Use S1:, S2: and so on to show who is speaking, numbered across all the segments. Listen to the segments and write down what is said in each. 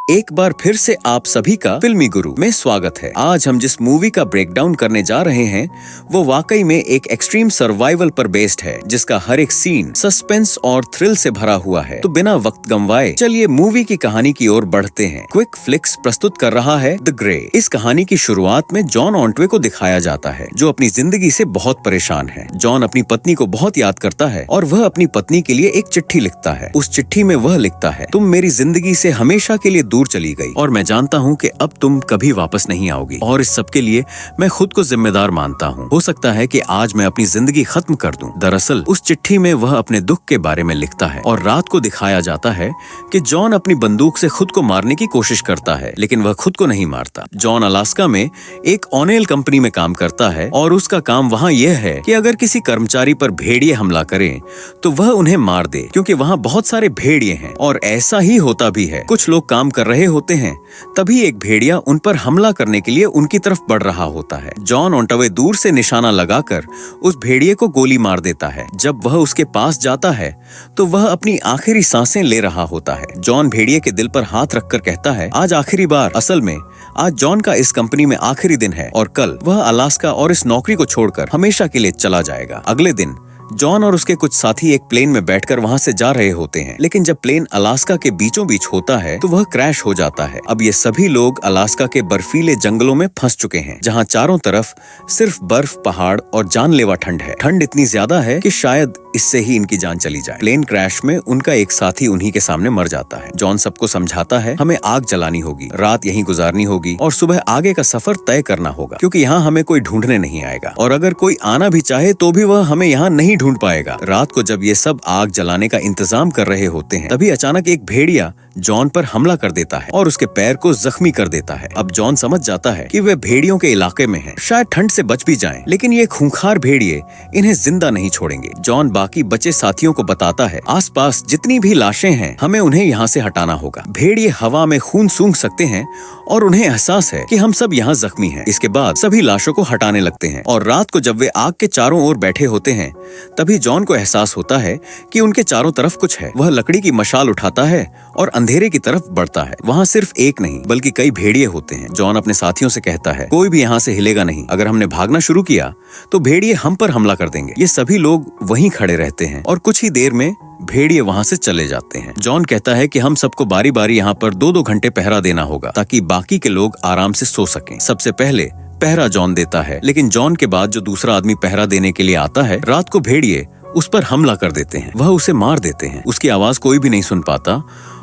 S1: एक बार फिर से आप सभी का फिल्मी गुरु में स्वागत है। आज हम जिस मूवी का ब्रेकडाउन करने जा रहे हैं वो वाकई में एक एक्सट्रीम सर्वाइवल पर बेस्ड है, जिसका हर एक सीन सस्पेंस और थ्रिल से भरा हुआ है। तो बिना वक्त गंवाए चलिए मूवी की कहानी की ओर बढ़ते हैं। क्विक फ्लिक्स प्रस्तुत कर रहा है द ग्रे। इस कहानी की शुरुआत में जॉन ऑन्टवे को दिखाया जाता है, जो अपनी जिंदगी से बहुत परेशान है। जॉन अपनी पत्नी को बहुत याद करता है और वह अपनी पत्नी के लिए एक चिट्ठी लिखता है। उस चिट्ठी में वह लिखता है, तुम मेरी जिंदगी से हमेशा के लिए दूर चली गई और मैं जानता हूँ कि अब तुम कभी वापस नहीं आओगी, और इस सब के लिए मैं खुद को जिम्मेदार मानता हूँ। हो सकता है कि आज मैं अपनी जिंदगी खत्म कर दूं। दरअसल उस चिट्ठी में वह अपने दुख के बारे में लिखता है और रात को दिखाया जाता है कि जॉन अपनी बंदूक से खुद को मारने की कोशिश करता है, लेकिन वह खुद को नहीं मारता। जॉन अलास्का में एक ऑनेल कंपनी में काम करता है और उसका काम वहाँ यह है कि अगर किसी कर्मचारी पर भेड़िए हमला करें तो वह उन्हें मार दे, क्योंकि वहाँ बहुत सारे भेड़िए हैं। और ऐसा ही होता भी है। कुछ लोग काम कर रहे होते हैं, तभी एक भेड़िया उन पर हमला करने के लिए उनकी तरफ बढ़ रहा होता है। जॉन ऑन्टवे दूर से निशाना लगाकर उस भेड़िए को गोली मार देता है। जब वह उसके पास जाता है तो वह अपनी आखिरी सांसें ले रहा होता है। जॉन भेड़िए के दिल पर हाथ रखकर कहता है, आज आखिरी बार। असल में आज जॉन का इस कंपनी में आखिरी दिन है और कल वह अलास्का और इस नौकरी को छोड़कर हमेशा के लिए चला जाएगा। अगले दिन जॉन और उसके कुछ साथी एक प्लेन में बैठकर वहां से जा रहे होते हैं, लेकिन जब प्लेन अलास्का के बीचों बीच होता है तो वह क्रैश हो जाता है। अब ये सभी लोग अलास्का के बर्फीले जंगलों में फंस चुके हैं, जहां चारों तरफ सिर्फ बर्फ, पहाड़ और जानलेवा ठंड है। ठंड इतनी ज्यादा है कि शायद इससे ही इनकी जान चली जाए। प्लेन क्रैश में उनका एक साथी उन्हीं के सामने मर जाता है। जॉन सबको समझाता है, हमें आग जलानी होगी, रात यहीं गुजारनी होगी और सुबह आगे का सफर तय करना होगा, क्योंकि यहाँ हमें कोई ढूंढने नहीं आएगा, और अगर कोई आना भी चाहे तो भी वह हमें यहाँ नहीं ढूंढ पाएगा। रात को जब ये सब आग जलाने का इंतजाम कर रहे होते हैं, तभी अचानक एक भेड़िया जॉन पर हमला कर देता है और उसके पैर को जख्मी कर देता है। अब जॉन समझ जाता है कि वे भेड़ियों के इलाके में हैं, शायद ठंड से बच भी जाएं, लेकिन ये खूंखार भेड़िए इन्हें जिंदा नहीं छोड़ेंगे। जॉन बाकी बचे साथियों को बताता है, आसपास जितनी भी लाशें हैं हमें उन्हें यहाँ से हटाना होगा। भेड़िए हवा में खून सूंघ सकते हैं और उन्हें एहसास है कि हम सब यहाँ जख्मी हैं। इसके बाद सभी लाशों को हटाने लगते हैं और रात को जब वे आग के चारों ओर बैठे होते हैं, तभी जॉन को एहसास होता है कि उनके चारों तरफ कुछ है। वह लकड़ी की मशाल उठाता है और अंधेरे की तरफ बढ़ता है। वहाँ सिर्फ एक नहीं बल्कि कई भेड़िए होते हैं। जॉन अपने साथियों से कहता है, कोई भी यहाँ से हिलेगा नहीं। अगर हमने भागना शुरू किया तो भेड़िए हम पर हमला कर देंगे। ये सभी लोग वहीं खड़े रहते हैं और कुछ ही देर में भेड़िए वहाँ से चले जाते हैं। जॉन कहता है कि हम सबको बारी बारी यहाँ पर 2-2 घंटे पहरा देना होगा, ताकि बाकी के लोग आराम से सो सकें। सबसे पहले पहरा जॉन देता है, लेकिन जॉन के बाद जो दूसरा आदमी पहरा देने के लिए आता है, रात को भेड़िए उस पर हमला कर देते हैं। वह उसे मार देते हैं। उसकी आवाज कोई भी नहीं सुन पाता,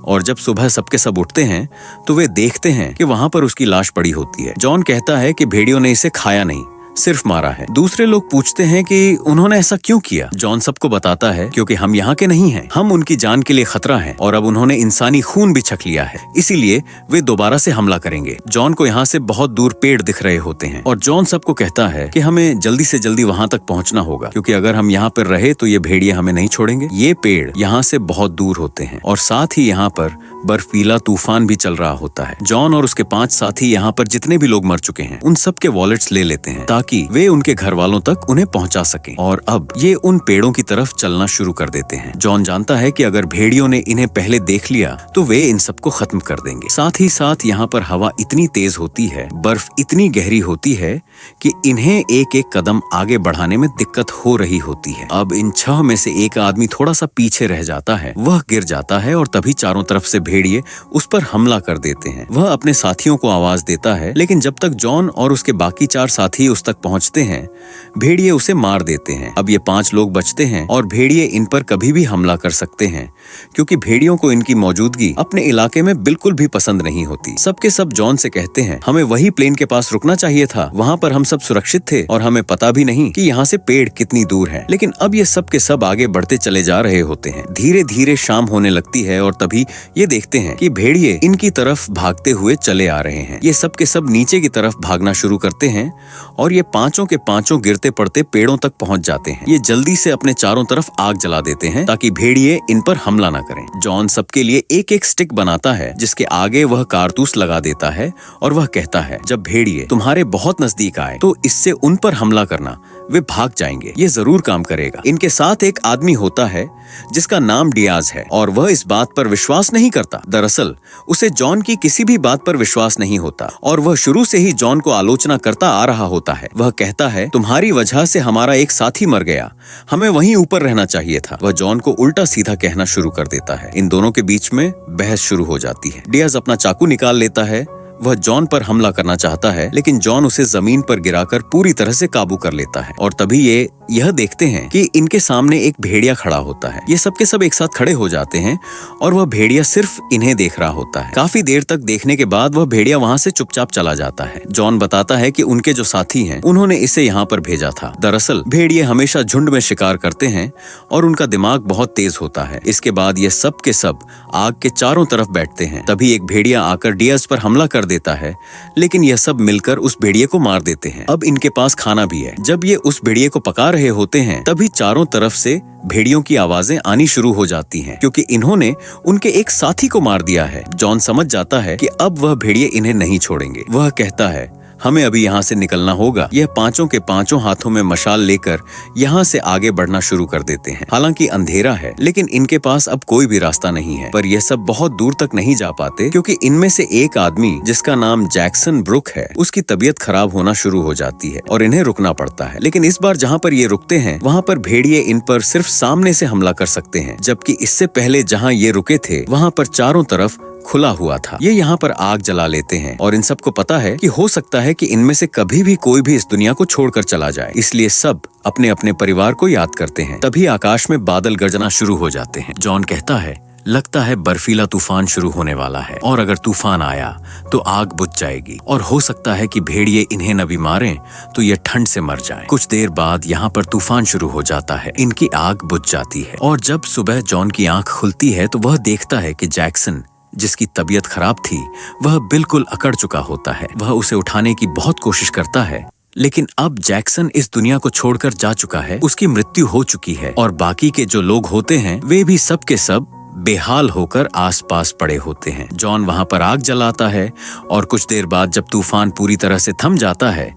S1: और जब सुबह सबके सब उठते हैं तो वे देखते हैं कि वहाँ पर उसकी लाश पड़ी होती है। जॉन कहता है कि भेड़ियों ने इसे खाया नहीं, सिर्फ मारा है। दूसरे लोग पूछते हैं कि उन्होंने ऐसा क्यों किया। जॉन सबको बताता है, क्योंकि हम यहाँ के नहीं हैं, हम उनकी जान के लिए खतरा हैं और अब उन्होंने इंसानी खून भी छक लिया है, इसीलिए वे दोबारा से हमला करेंगे। जॉन को यहाँ से बहुत दूर पेड़ दिख रहे होते हैं और जॉन सबको कहता है कि हमें जल्दी से जल्दी वहाँ तक पहुँचना होगा, क्योंकि अगर हम यहाँ पर रहे तो ये भेड़िए हमें नहीं छोड़ेंगे। ये पेड़ यहाँ से बहुत दूर होते हैं और साथ ही यहाँ पर बर्फीला तूफान भी चल रहा होता है। जॉन और उसके 5 साथी यहाँ पर जितने भी लोग मर चुके हैं उन सब के वॉलेट्स ले लेते हैं, ताकि वे उनके घर वालों तक उन्हें पहुंचा सकें। और अब ये उन पेड़ों की तरफ चलना शुरू कर देते हैं। जॉन जानता है कि अगर भेड़ियों ने इन्हें पहले देख लिया तो वे इन सबको खत्म कर देंगे। साथ ही साथ यहाँ पर हवा इतनी तेज होती है, बर्फ इतनी गहरी होती है कि इन्हें एक एक कदम आगे बढ़ाने में दिक्कत हो रही होती है। अब इन 6 में से एक आदमी थोड़ा सा पीछे रह जाता है, वह गिर जाता है और तभी चारों तरफ से भेड़िए उस पर हमला कर देते हैं। वह अपने साथियों को आवाज देता है, लेकिन जब तक जॉन और उसके बाकी 4 साथी उस तक पहुंचते हैं, भेड़िए उसे मार देते हैं। अब ये 5 लोग बचते हैं और भेड़िए इन पर कभी भी हमला कर सकते हैं, क्योंकि भेड़ियों को इनकी मौजूदगी अपने इलाके में बिल्कुल भी पसंद नहीं होती। सबके सब जॉन से कहते हैं, हमें वही प्लेन के पास रुकना चाहिए था, वहाँ पर हम सब सुरक्षित थे और हमें पता भी नहीं कि यहाँ से पेड़ कितनी दूर है। लेकिन अब ये सब के सब आगे बढ़ते चले जा रहे होते हैं। धीरे धीरे शाम होने लगती है और तभी ये देखते हैं कि भेड़िए इनकी तरफ भागते हुए चले आ रहे हैं। ये सब के सब नीचे की तरफ भागना शुरू करते हैं और ये ये पांचों के पांचों गिरते पड़ते पेड़ों तक पहुंच जाते हैं। ये जल्दी से अपने चारों तरफ आग जला देते हैं ताकि भेड़िए इन पर हमला न करें। जॉन सबके लिए एक एक स्टिक बनाता है जिसके आगे वह कारतूस लगा देता है और वह कहता है, जब भेड़िए तुम्हारे बहुत नजदीक आए तो इससे उन पर हमला करना, वे भाग जाएंगे, ये जरूर काम करेगा। इनके साथ एक आदमी होता है जिसका नाम डियाज है और वह इस बात पर विश्वास नहीं करता। दरअसल उसे जॉन की किसी भी बात पर विश्वास नहीं होता और वह शुरू से ही जॉन को आलोचना करता आ रहा होता है। वह कहता है, तुम्हारी वजह से हमारा एक साथी मर गया, हमें वहीं ऊपर रहना चाहिए था। वह जॉन को उल्टा सीधा कहना शुरू कर देता है। इन दोनों के बीच में बहस शुरू हो जाती है। डियाज अपना चाकू निकाल लेता है। वह जॉन पर हमला करना चाहता है लेकिन जॉन उसे जमीन पर गिराकर पूरी तरह से काबू कर लेता है और तभी ये यह देखते हैं कि इनके सामने एक भेड़िया खड़ा होता है। ये सब के सब एक साथ खड़े हो जाते हैं और वह भेड़िया सिर्फ इन्हें देख रहा होता है। काफी देर तक देखने के बाद वह भेड़िया वहाँ से चुपचाप चला जाता है। जॉन बताता है कि उनके जो साथी हैं उन्होंने इसे यहाँ पर भेजा था। दरअसल भेड़िए हमेशा झुंड में शिकार करते हैं और उनका दिमाग बहुत तेज होता है। इसके बाद ये सब के सब आग के चारों तरफ बैठते हैं। तभी एक भेड़िया आकर डियाज पर हमला कर देता है लेकिन यह सब मिलकर उस भेड़िए को मार देते हैं। अब इनके पास खाना भी है। जब ये उस भेड़िए को पका रहे होते हैं तभी चारों तरफ से भेड़ियों की आवाजें आनी शुरू हो जाती हैं क्योंकि इन्होंने उनके एक साथी को मार दिया है। जॉन समझ जाता है कि अब वह भेड़िए इन्हें नहीं छोड़ेंगे। वह कहता है, हमें अभी यहाँ से निकलना होगा। यह पांचों के पांचों हाथों में मशाल लेकर यहाँ से आगे बढ़ना शुरू कर देते हैं। हालांकि अंधेरा है लेकिन इनके पास अब कोई भी रास्ता नहीं है। पर यह सब बहुत दूर तक नहीं जा पाते क्योंकि इनमें से एक आदमी जिसका नाम जैक्सन ब्रुक है, उसकी तबीयत खराब होना शुरू हो जाती है और इन्हें रुकना पड़ता है। लेकिन इस बार जहाँ पर ये रुकते हैं वहाँ पर भेड़िए इन पर सिर्फ सामने से हमला कर सकते हैं, जबकि इससे पहले जहाँ ये रुके थे वहाँ पर चारों तरफ खुला हुआ था। ये यहाँ पर आग जला लेते हैं और इन सबको पता है कि हो सकता है कि इनमें से कभी भी कोई भी इस दुनिया को छोड़कर चला जाए, इसलिए सब अपने अपने परिवार को याद करते हैं। तभी आकाश में बादल गरजना शुरू हो जाते हैं। जॉन कहता है, लगता है बर्फीला तूफान शुरू होने वाला है और अगर तूफान आया तो आग बुझ जाएगी और हो सकता है कि भेड़िए इन्हें न भी मारें तो ये ठंड से मर जाएं। कुछ देर बाद यहाँ पर तूफान शुरू हो जाता है। इनकी आग बुझ जाती है और जब सुबह जॉन की आंख खुलती है तो वह देखता है कि जैक्सन, जिसकी तबीयत खराब थी, वह बिल्कुल अकड़ चुका होता है। वह उसे उठाने की बहुत कोशिश करता है लेकिन अब जैक्सन इस दुनिया को छोड़कर जा चुका है, उसकी मृत्यु हो चुकी है और बाकी के जो लोग होते हैं वे भी सब के सब बेहाल होकर आसपास पड़े होते हैं। जॉन वहां पर आग जलाता है और कुछ देर बाद जब तूफान पूरी तरह से थम जाता है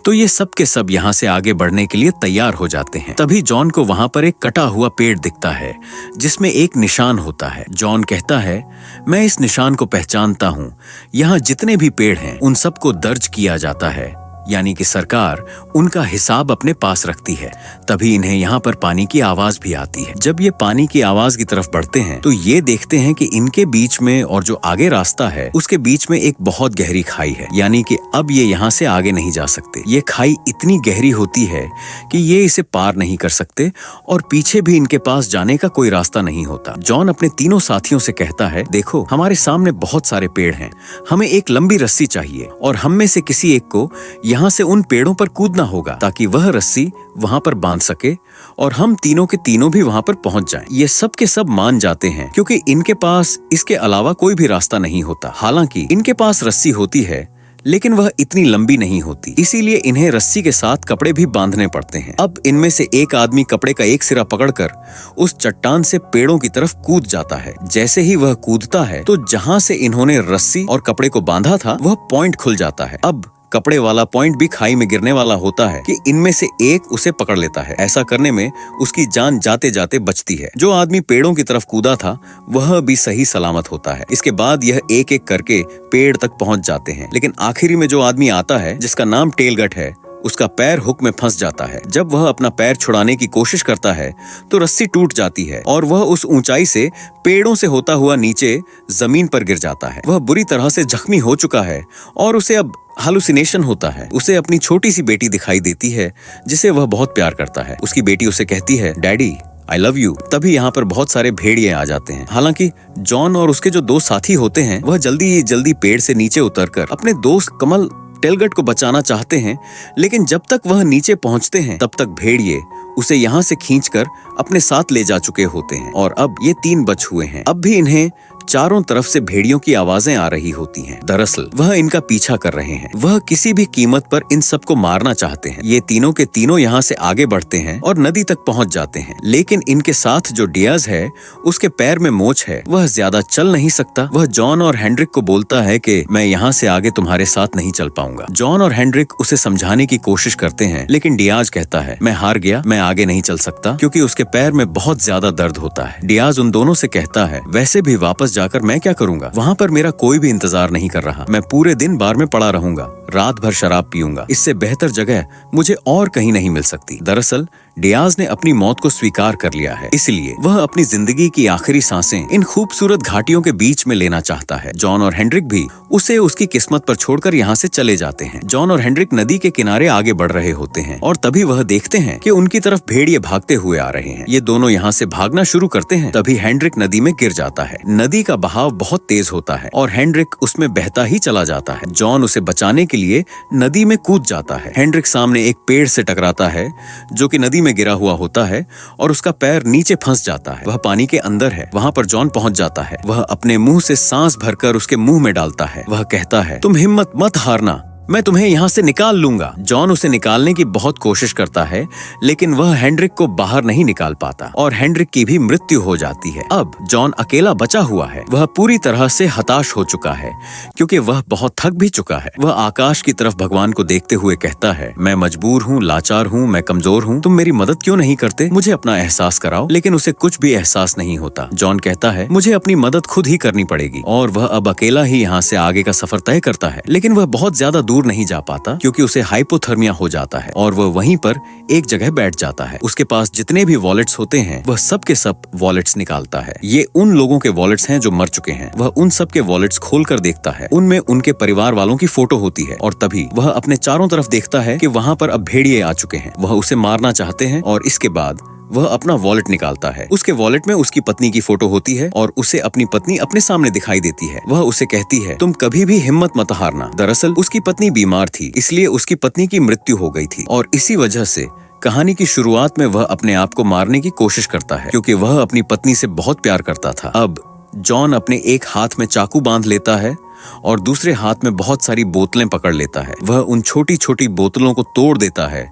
S1: तो ये सब के सब यहाँ से आगे बढ़ने के लिए तैयार हो जाते हैं। तभी जॉन को वहां पर एक कटा हुआ पेड़ दिखता है जिसमें एक निशान होता है। जॉन कहता है, मैं इस निशान को पहचानता हूँ, यहाँ जितने भी पेड़ हैं उन सबको दर्ज किया जाता है, यानी कि सरकार उनका हिसाब अपने पास रखती है। तभी इन्हें यहाँ पर पानी की आवाज भी आती है। जब ये पानी की आवाज की तरफ बढ़ते हैं तो ये देखते हैं कि इनके बीच में और जो आगे रास्ता है उसके बीच में एक बहुत गहरी खाई है, यानी कि अब ये यहाँ से आगे नहीं जा सकते। ये खाई इतनी गहरी होती है कि ये इसे पार नहीं कर सकते और पीछे भी इनके पास जाने का कोई रास्ता नहीं होता। जॉन अपने तीनों साथियों से कहता है, देखो हमारे सामने बहुत सारे पेड़ हैं, हमें एक लंबी रस्सी चाहिए और हम में से किसी एक को यहाँ से उन पेड़ों पर कूदना होगा ताकि वह रस्सी वहाँ पर बांध सके और हम तीनों के तीनों भी वहाँ पर पहुँच जाएं। ये सब के सब मान जाते हैं क्योंकि इनके पास इसके अलावा कोई भी रास्ता नहीं होता। हालांकि इनके पास रस्सी होती है लेकिन वह इतनी लंबी नहीं होती, इसीलिए इन्हें रस्सी के साथ कपड़े भी बांधने पड़ते हैं। अब इनमें से एक आदमी कपड़े का एक सिरा पकड़कर उस चट्टान से पेड़ों की तरफ कूद जाता है। जैसे ही वह कूदता है तो जहाँ से इन्होंने रस्सी और कपड़े को बांधा था वह पॉइंट खुल जाता है। अब कपड़े वाला पॉइंट भी खाई में गिरने वाला होता है कि इनमें से एक उसे पकड़ लेता है। ऐसा करने में उसकी जान जाते जाते बचती है। जो आदमी पेड़ों की तरफ कूदा था वह भी सही सलामत होता है। इसके बाद यह एक एक करके पेड़ तक पहुंच जाते हैं, लेकिन आखिरी में जो आदमी आता है जिसका नाम टेलगट है, उसका पैर हुक में फंस जाता है। जब वह अपना पैर छुड़ाने की कोशिश करता है तो रस्सी टूट जाती है और वह उस ऊंचाई से पेड़ों से होता हुआ नीचे जमीन पर गिर जाता है। वह बुरी तरह से जख्मी हो चुका है और उसे अब हालुसिनेशन होता है। उसे अपनी छोटी सी बेटी दिखाई देती है जिसे वह बहुत प्यार करता है। उसकी बेटी उसे कहती है, डैडी आई लव यू। तभी यहाँ पर बहुत सारे भेड़िए आ जाते हैं। हालांकि जॉन और उसके जो दो साथी होते हैं वह जल्दी पेड़ से नीचे उतरकर अपने दोस्त कमल टेलगट को बचाना चाहते हैं, लेकिन जब तक वह नीचे पहुंचते हैं तब तक भेड़िए उसे यहाँ से खींचकर अपने साथ ले जा चुके होते हैं और अब ये 3 बच हुए हैं। अब भी इन्हें चारों तरफ से भेड़ियों की आवाजें आ रही होती हैं। दरअसल वह इनका पीछा कर रहे हैं। वह किसी भी कीमत पर इन सबको मारना चाहते हैं। ये तीनों के तीनों यहाँ से आगे बढ़ते हैं और नदी तक पहुँच जाते हैं। लेकिन इनके साथ जो डियाज है उसके पैर में मोच है, वह ज्यादा चल नहीं सकता। वह जॉन और हेनरिक को बोलता है कि मैं यहाँ से आगे तुम्हारे साथ नहीं चल पाऊंगा। जॉन और हेनरिक उसे समझाने की कोशिश करते हैं, लेकिन डियाज कहता है मैं हार गया, मैं आगे नहीं चल सकता क्योंकि उसके पैर में बहुत ज्यादा दर्द होता है। डियाज उन दोनों से कहता है वैसे भी वापस जाकर मैं क्या करूंगा, वहाँ पर मेरा कोई भी इंतजार नहीं कर रहा। मैं पूरे दिन बार में पड़ा रहूंगा, रात भर शराब पीऊंगा। इससे बेहतर जगह मुझे और कहीं नहीं मिल सकती। दरअसल डियाज ने अपनी मौत को स्वीकार कर लिया है, इसलिए वह अपनी जिंदगी की आखिरी सांसें इन खूबसूरत घाटियों के बीच में लेना चाहता है। जॉन और हेनरिक भी उसे उसकी किस्मत पर छोड़कर यहाँ से चले जाते हैं। जॉन और हेनरिक नदी के किनारे आगे बढ़ रहे होते हैं और तभी वह देखते हैं कि उनकी तरफ भेड़िए भागते हुए आ रहे हैं। ये दोनों यहाँ से भागना शुरू करते हैं। तभी हेनरिक नदी में गिर जाता है। नदी का बहाव बहुत तेज होता है और हेनरिक उसमें बहता ही चला जाता है। जॉन उसे बचाने के लिए नदी में कूद जाता है। हेनरिक सामने एक पेड़ से टकराता है जो कि नदी में गिरा हुआ होता है और उसका पैर नीचे फंस जाता है। वह पानी के अंदर है। वहाँ पर जॉन पहुँच जाता है। वह अपने मुंह से सांस भरकर उसके मुंह में डालता है। वह कहता है तुम हिम्मत मत हारना, मैं तुम्हें यहाँ से निकाल लूंगा। जॉन उसे निकालने की बहुत कोशिश करता है, लेकिन वह हेनरिक को बाहर नहीं निकाल पाता और हेनरिक की भी मृत्यु हो जाती है। अब जॉन अकेला बचा हुआ है। वह पूरी तरह से हताश हो चुका है क्योंकि वह बहुत थक भी चुका है। वह आकाश की तरफ भगवान को देखते हुए कहता है मैं मजबूर हूँ, लाचार हूँ, मैं कमजोर हूँ, तुम मेरी मदद क्यों नहीं करते, मुझे अपना एहसास कराओ। लेकिन उसे कुछ भी एहसास नहीं होता। जॉन कहता है मुझे अपनी मदद खुद ही करनी पड़ेगी और वह अब अकेला ही यहाँ से आगे का सफर तय करता है। लेकिन वह बहुत ज्यादा दूर नहीं जा पाता क्योंकि उसे हाइपोथर्मिया हो जाता है और वह वहीं पर एक जगह बैठ जाता है। उसके पास जितने भी वॉलेट्स होते हैं वह सब के सब वॉलेट्स निकालता है। ये उन लोगों के वॉलेट्स हैं जो मर चुके हैं। वह उन सब के वॉलेट्स खोलकर देखता है। उनमें उनके परिवार वालों की फोटो होती है और तभी वह अपने चारों तरफ देखता है कि वहाँ पर अब भेड़िए आ चुके हैं। वह उसे मारना चाहते हैं और इसके बाद वह अपना वॉलेट निकालता है। उसके वॉलेट में उसकी पत्नी की फोटो होती है और उसे अपनी पत्नी अपने सामने दिखाई देती है। वह उसे कहती है तुम कभी भी हिम्मत मत हारना। दरअसल उसकी पत्नी बीमार थी, इसलिए उसकी पत्नी की मृत्यु हो गई थी और इसी वजह से कहानी की शुरुआत में वह अपने आप को मारने की कोशिश करता है क्योंकि वह अपनी पत्नी से बहुत प्यार करता था। अब जॉन अपने एक हाथ में चाकू बांध लेता है और दूसरे हाथ में बहुत सारी बोतलें पकड़ लेता है। वह उन छोटी छोटी बोतलों को तोड़ देता है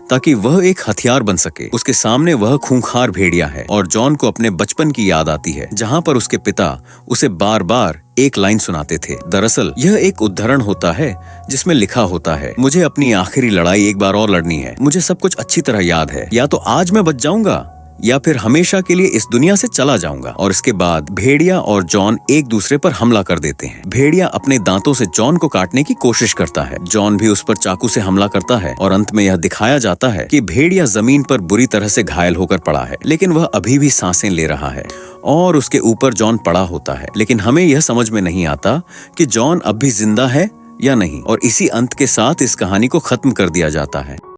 S1: ताकि वह एक हथियार बन सके। उसके सामने वह खूंखार भेड़िया है और जॉन को अपने बचपन की याद आती है जहाँ पर उसके पिता उसे बार बार एक लाइन सुनाते थे। दरअसल यह एक उद्धरण होता है जिसमें लिखा होता है मुझे अपनी आखिरी लड़ाई एक बार और लड़नी है। मुझे सब कुछ अच्छी तरह याद है। या तो आज मैं बच जाऊंगा या फिर हमेशा के लिए इस दुनिया से चला जाऊंगा। और इसके बाद भेड़िया और जॉन एक दूसरे पर हमला कर देते हैं। भेड़िया अपने दांतों से जॉन को काटने की कोशिश करता है। जॉन भी उस पर चाकू से हमला करता है और अंत में यह दिखाया जाता है कि भेड़िया जमीन पर बुरी तरह से घायल होकर पड़ा है, लेकिन वह अभी भी सांसें ले रहा है और उसके ऊपर जॉन पड़ा होता है। लेकिन हमें यह समझ में नहीं आता कि जॉन अब भी जिंदा है या नहीं। और इसी अंत के साथ इस कहानी को खत्म कर दिया जाता है।